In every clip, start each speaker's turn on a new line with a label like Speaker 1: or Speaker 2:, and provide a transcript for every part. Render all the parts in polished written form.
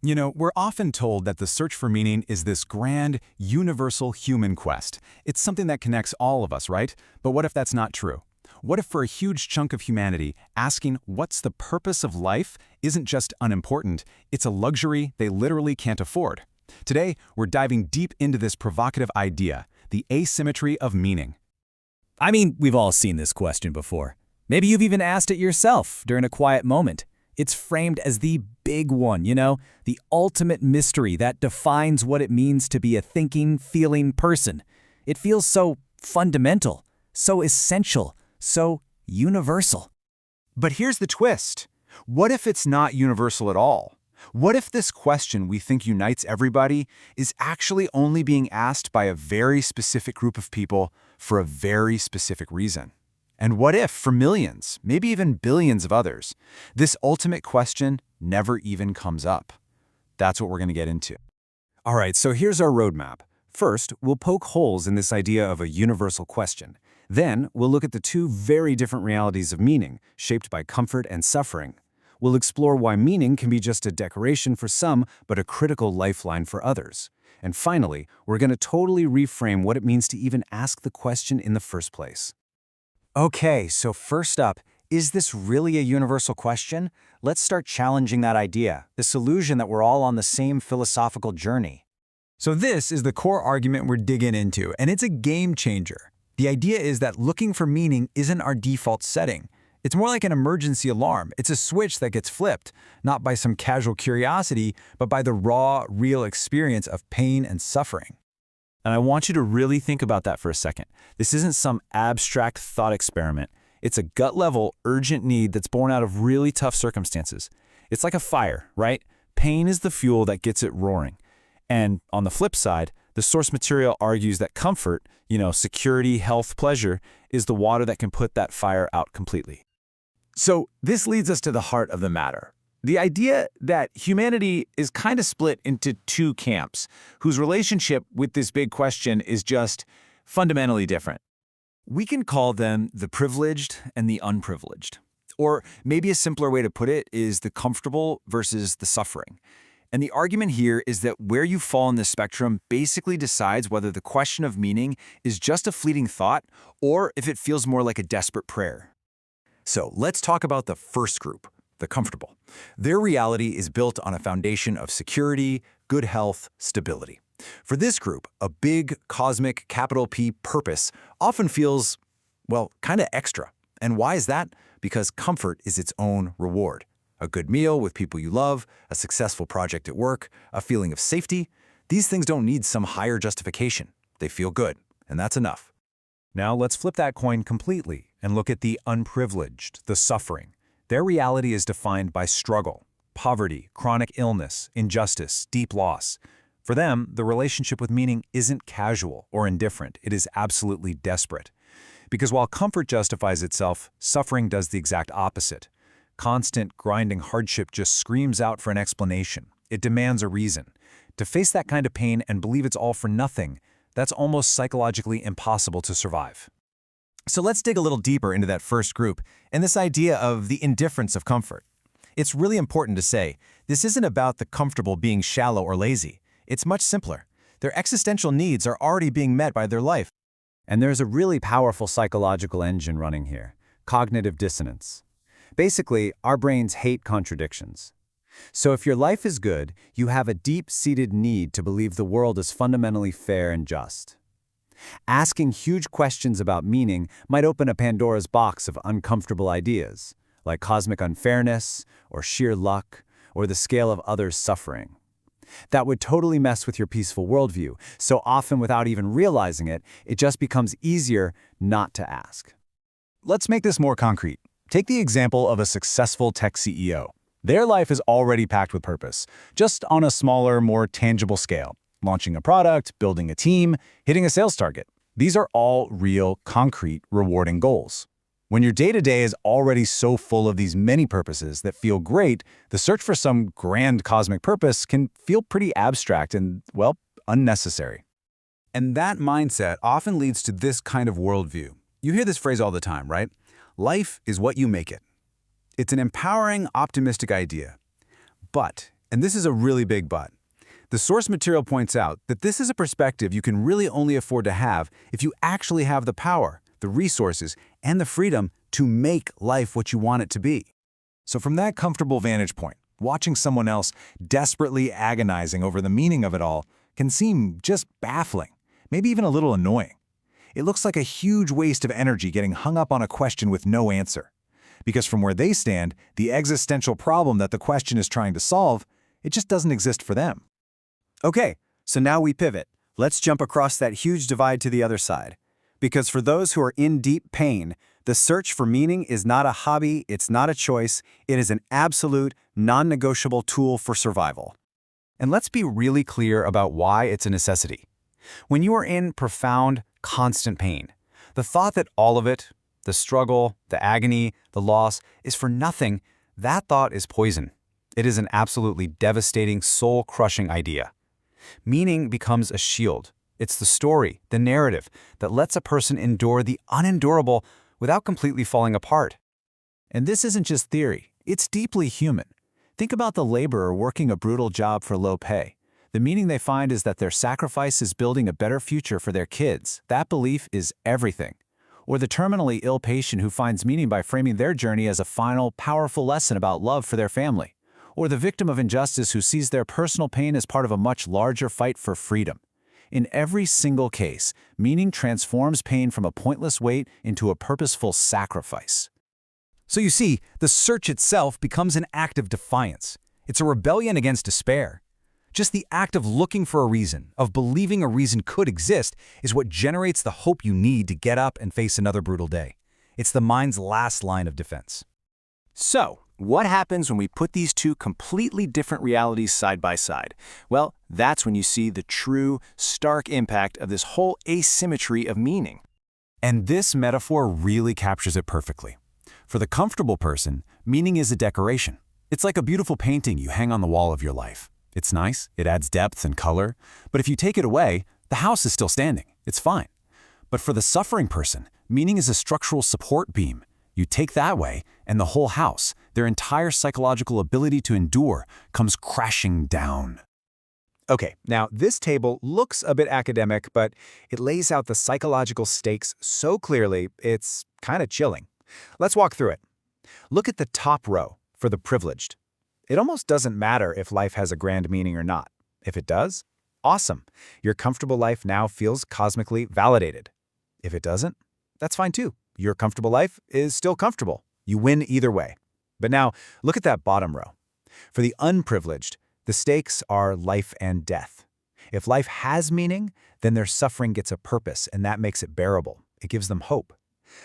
Speaker 1: You know, we're often told that the search for meaning is this grand, universal human quest. It's something that connects all of us, right? But what if that's not true? What if for a huge chunk of humanity, asking what's the purpose of life isn't just unimportant, it's a luxury they literally can't afford? Today, we're diving deep into this provocative idea, the asymmetry of meaning.
Speaker 2: I mean, we've all seen this question before. Maybe you've even asked it yourself during a quiet moment. It's framed as the big one, the ultimate mystery that defines what it means to be a thinking, feeling person. It feels so fundamental, so essential, so universal.
Speaker 1: But here's the twist. What if it's not universal at all? What if this question we think unites everybody is actually only being asked by a very specific group of people for a very specific reason? And what if, for millions, maybe even billions of others, this ultimate question never even comes up? That's what we're going to get into. All right, so here's our roadmap. First, we'll poke holes in this idea of a universal question. Then, we'll look at the two very different realities of meaning, shaped by comfort and suffering. We'll explore why meaning can be just a decoration for some, but a critical lifeline for others. And finally, we're going to totally reframe what it means to even ask the question in the first place. Okay, so first up, is this really a universal question? Let's start challenging that idea, this illusion that we're all on the same philosophical journey.
Speaker 3: So this is the core argument we're digging into, and it's a game changer. The idea is that looking for meaning isn't our default setting. It's more like an emergency alarm. It's a switch that gets flipped, not by some casual curiosity, but by the raw, real experience of pain and suffering.
Speaker 2: And I want you to really think about that for a second. This isn't some abstract thought experiment. It's a gut-level, urgent need that's born out of really tough circumstances. It's like a fire, right? Pain is the fuel that gets it roaring. And on the flip side, the source material argues that comfort, security, health, pleasure, is the water that can put that fire out completely.
Speaker 1: So this leads us to the heart of the matter. The idea that humanity is kind of split into two camps, whose relationship with this big question is just fundamentally different. We can call them the privileged and the unprivileged. Or maybe a simpler way to put it is the comfortable versus the suffering. And the argument here is that where you fall in the spectrum basically decides whether the question of meaning is just a fleeting thought or if it feels more like a desperate prayer. So let's talk about the first group, the comfortable. Their reality is built on a foundation of security, good health, stability. For this group, a big, cosmic, capital P purpose often feels, well, kind of extra. And why is that? Because comfort is its own reward. A good meal with people you love, a successful project at work, a feeling of safety. These things don't need some higher justification. They feel good, and that's enough.
Speaker 3: Now let's flip that coin completely and look at the unprivileged, the suffering. Their reality is defined by struggle, poverty, chronic illness, injustice, deep loss. For them, the relationship with meaning isn't casual or indifferent. It is absolutely desperate. Because while comfort justifies itself, suffering does the exact opposite. Constant, grinding hardship just screams out for an explanation. It demands a reason. To face that kind of pain and believe it's all for nothing, that's almost psychologically impossible to survive. So let's dig a little deeper into that first group and this idea of the indifference of comfort. It's really important to say, this isn't about the comfortable being shallow or lazy. It's much simpler. Their existential needs are already being met by their life.
Speaker 2: And there's a really powerful psychological engine running here, cognitive dissonance. Basically, our brains hate contradictions. So if your life is good, you have a deep-seated need to believe the world is fundamentally fair and just. Asking huge questions about meaning might open a Pandora's box of uncomfortable ideas, like cosmic unfairness, or sheer luck, or the scale of others' suffering. That would totally mess with your peaceful worldview, so often without even realizing it, it just becomes easier not to ask.
Speaker 1: Let's make this more concrete. Take the example of a successful tech CEO. Their life is already packed with purpose, just on a smaller, more tangible scale. Launching a product, building a team, hitting a sales target. These are all real, concrete, rewarding goals. When your day-to-day is already so full of these many purposes that feel great, the search for some grand cosmic purpose can feel pretty abstract and, well, unnecessary. And that mindset often leads to this kind of worldview. You hear this phrase all the time, right? Life is what you make it. It's an empowering, optimistic idea. But
Speaker 2: And this is a really big but. The source material points out that this is a perspective you can really only afford to have if you actually have the power, the resources, and the freedom to make life what you want it to be.
Speaker 3: So from that comfortable vantage point, watching someone else desperately agonizing over the meaning of it all can seem just baffling, maybe even a little annoying. It looks like a huge waste of energy getting hung up on a question with no answer. Because from where they stand, the existential problem that the question is trying to solve, it just doesn't exist for them.
Speaker 2: Okay, so now we pivot. Let's jump across that huge divide to the other side. Because for those who are in deep pain, the search for meaning is not a hobby, it's not a choice, it is an absolute, non-negotiable tool for survival. And let's be really clear about why it's a necessity. When you are in profound, constant pain, the thought that all of it, the struggle, the agony, the loss, is for nothing, that thought is poison. It is an absolutely devastating, soul-crushing idea. Meaning becomes a shield. It's the story, the narrative, that lets a person endure the unendurable without completely falling apart.
Speaker 1: And this isn't just theory, it's deeply human. Think about the laborer working a brutal job for low pay. The meaning they find is that their sacrifice is building a better future for their kids. That belief is everything. Or the terminally ill patient who finds meaning by framing their journey as a final, powerful lesson about love for their family. Or the victim of injustice who sees their personal pain as part of a much larger fight for freedom. In every single case, meaning transforms pain from a pointless weight into a purposeful sacrifice.
Speaker 3: So you see, the search itself becomes an act of defiance. It's a rebellion against despair. Just the act of looking for a reason, of believing a reason could exist, is what generates the hope you need to get up and face another brutal day. It's the mind's last line of defense.
Speaker 1: So, what happens when we put these two completely different realities side by side? Well, that's when you see the true, stark impact of this whole asymmetry of meaning.
Speaker 3: And this metaphor really captures it perfectly. For the comfortable person, meaning is a decoration. It's like a beautiful painting you hang on the wall of your life. It's nice, it adds depth and color, but if you take it away, the house is still standing. It's fine. But for the suffering person, meaning is a structural support beam. You take that away, and the whole house, their entire psychological ability to endure, comes crashing down.
Speaker 2: Okay, now this table looks a bit academic, but it lays out the psychological stakes so clearly, it's kind of chilling. Let's walk through it. Look at the top row for the privileged. It almost doesn't matter if life has a grand meaning or not. If it does, awesome. Your comfortable life now feels cosmically validated. If it doesn't, that's fine too. Your comfortable life is still comfortable. You win either way. But now, look at that bottom row. For the unprivileged, the stakes are life and death. If life has meaning, then their suffering gets a purpose, and that makes it bearable. It gives them hope.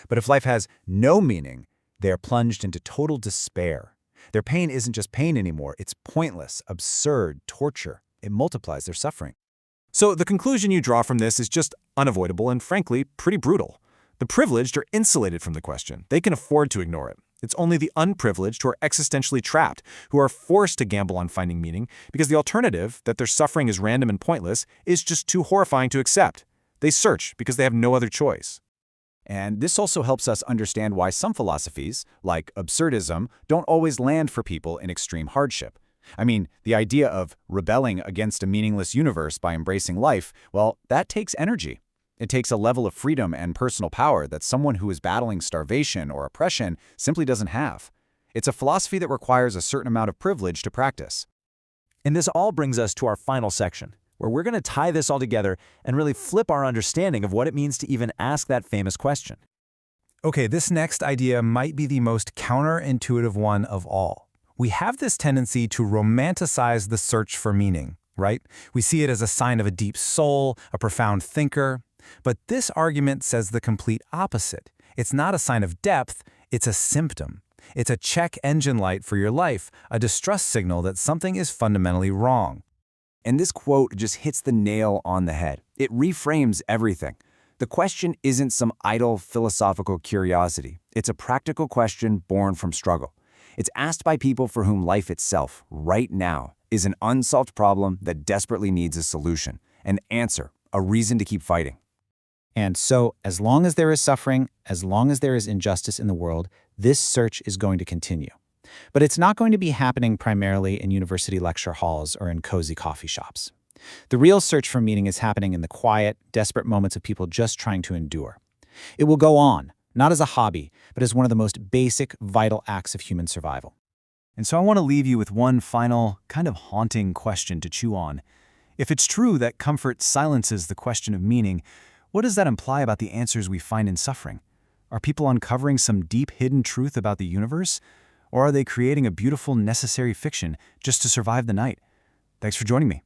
Speaker 2: But if life has no meaning, they are plunged into total despair. Their pain isn't just pain anymore. It's pointless, absurd torture. It multiplies their suffering.
Speaker 3: So the conclusion you draw from this is just unavoidable and, frankly, pretty brutal. The privileged are insulated from the question. They can afford to ignore it. It's only the unprivileged who are existentially trapped, who are forced to gamble on finding meaning, because the alternative, that their suffering is random and pointless, is just too horrifying to accept. They search because they have no other choice.
Speaker 1: And this also helps us understand why some philosophies, like absurdism, don't always land for people in extreme hardship. I mean, the idea of rebelling against a meaningless universe by embracing life, well, that takes energy. It takes a level of freedom and personal power that someone who is battling starvation or oppression simply doesn't have. It's a philosophy that requires a certain amount of privilege to practice.
Speaker 4: And this all brings us to our final section, where we're going to tie this all together and really flip our understanding of what it means to even ask that famous question.
Speaker 3: Okay, this next idea might be the most counterintuitive one of all. We have this tendency to romanticize the search for meaning, right? We see it as a sign of a deep soul, a profound thinker. But this argument says the complete opposite. It's not a sign of depth, it's a symptom. It's a check engine light for your life, a distress signal that something is fundamentally wrong.
Speaker 1: And this quote just hits the nail on the head. It reframes everything. The question isn't some idle philosophical curiosity. It's a practical question born from struggle. It's asked by people for whom life itself, right now, is an unsolved problem that desperately needs a solution, an answer, a reason to keep fighting.
Speaker 5: And so, as long as there is suffering, as long as there is injustice in the world, this search is going to continue. But it's not going to be happening primarily in university lecture halls or in cozy coffee shops. The real search for meaning is happening in the quiet, desperate moments of people just trying to endure. It will go on, not as a hobby, but as one of the most basic, vital acts of human survival.
Speaker 3: And so I want to leave you with one final, kind of haunting question to chew on. If it's true that comfort silences the question of meaning, what does that imply about the answers we find in suffering? Are people uncovering some deep hidden truth about the universe? Or are they creating a beautiful, necessary fiction just to survive the night? Thanks for joining me.